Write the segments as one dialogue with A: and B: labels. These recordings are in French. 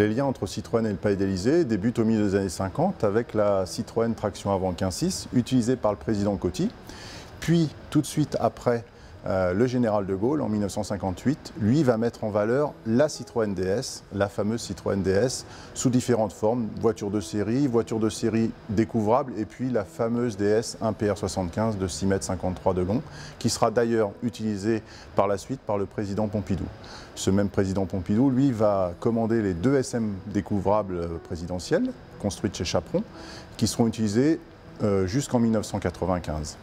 A: Les liens entre Citroën et le Palais de l'Élysée débutent au milieu des années 50 avec la Citroën traction avant 15.6 utilisée par le président Coty. Puis, tout de suite après, le général de Gaulle, en 1958, lui va mettre en valeur la Citroën DS, la fameuse Citroën DS, sous différentes formes, voiture de série découvrable, et puis la fameuse DS 1PR75 de 6,53 m de long, qui sera d'ailleurs utilisée par la suite par le président Pompidou. Ce même président Pompidou, lui, va commander les 2 SM découvrables présidentielles, construites chez Chaperon, qui seront utilisées jusqu'en 1995.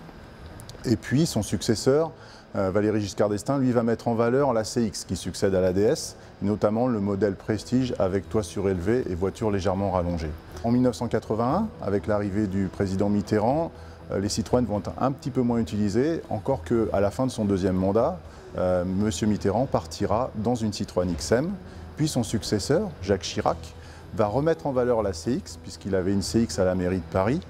A: Et puis son successeur, Valéry Giscard d'Estaing, lui va mettre en valeur la CX qui succède à la DS, notamment le modèle Prestige avec toit surélevé et voiture légèrement rallongée. En 1981, avec l'arrivée du président Mitterrand, les Citroën vont être un petit peu moins utilisées, encore qu'à la fin de son deuxième mandat, M. Mitterrand partira dans une Citroën XM, puis son successeur, Jacques Chirac, va remettre en valeur la CX, puisqu'il avait une CX à la mairie de Paris,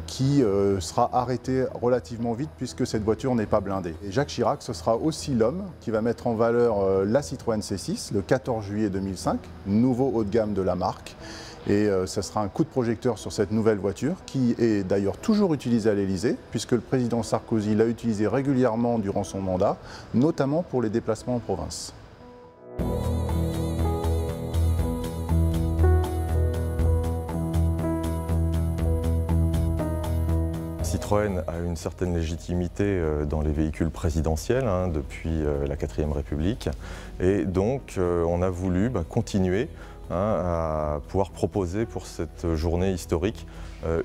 A: qui sera arrêté relativement vite puisque cette voiture n'est pas blindée. Et Jacques Chirac, ce sera aussi l'homme qui va mettre en valeur la Citroën C6 le 14 juillet 2005, nouveau haut de gamme de la marque. Et ce sera un coup de projecteur sur cette nouvelle voiture qui est d'ailleurs toujours utilisée à l'Élysée puisque le président Sarkozy l'a utilisée régulièrement durant son mandat, notamment pour les déplacements en province.
B: Citroën a une certaine légitimité dans les véhicules présidentiels depuis la 4e République et donc on a voulu continuer à pouvoir proposer pour cette journée historique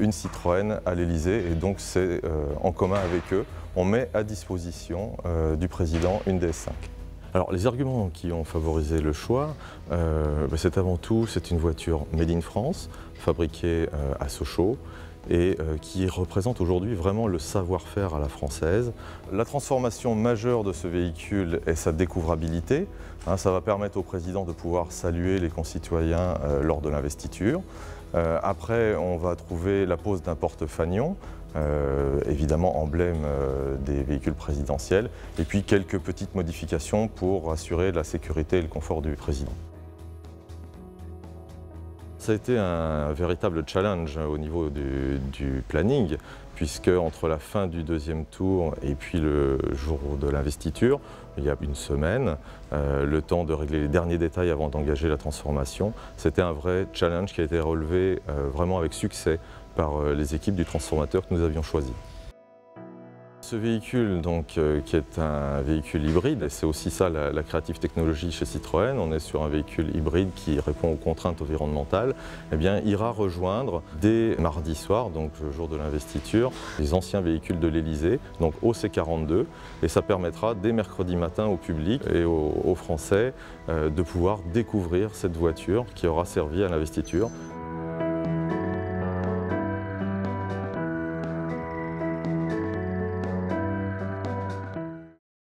B: une Citroën à l'Élysée et donc c'est en commun avec eux, on met à disposition du président une DS5. Alors les arguments qui ont favorisé le choix, c'est avant tout, c'est une voiture made in France, fabriquée à Sochaux, et qui représente aujourd'hui vraiment le savoir-faire à la française. La transformation majeure de ce véhicule est sa découvrabilité. Ça va permettre au président de pouvoir saluer les concitoyens lors de l'investiture. Après, on va trouver la pose d'un porte-fanion, évidemment emblème des véhicules présidentiels, et puis quelques petites modifications pour assurer la sécurité et le confort du président. Ça a été un véritable challenge au niveau du planning, puisque entre la fin du deuxième tour et puis le jour de l'investiture, il y a une semaine, le temps de régler les derniers détails avant d'engager la transformation, c'était un vrai challenge qui a été relevé vraiment avec succès par les équipes du transformateur que nous avions choisi. Ce véhicule, qui est un véhicule hybride, et c'est aussi ça la créative technologie chez Citroën, on est sur un véhicule hybride qui répond aux contraintes environnementales, ira rejoindre dès mardi soir, donc le jour de l'investiture, les anciens véhicules de l'Élysée, donc au C42, et ça permettra dès mercredi matin au public et aux Français de pouvoir découvrir cette voiture qui aura servi à l'investiture.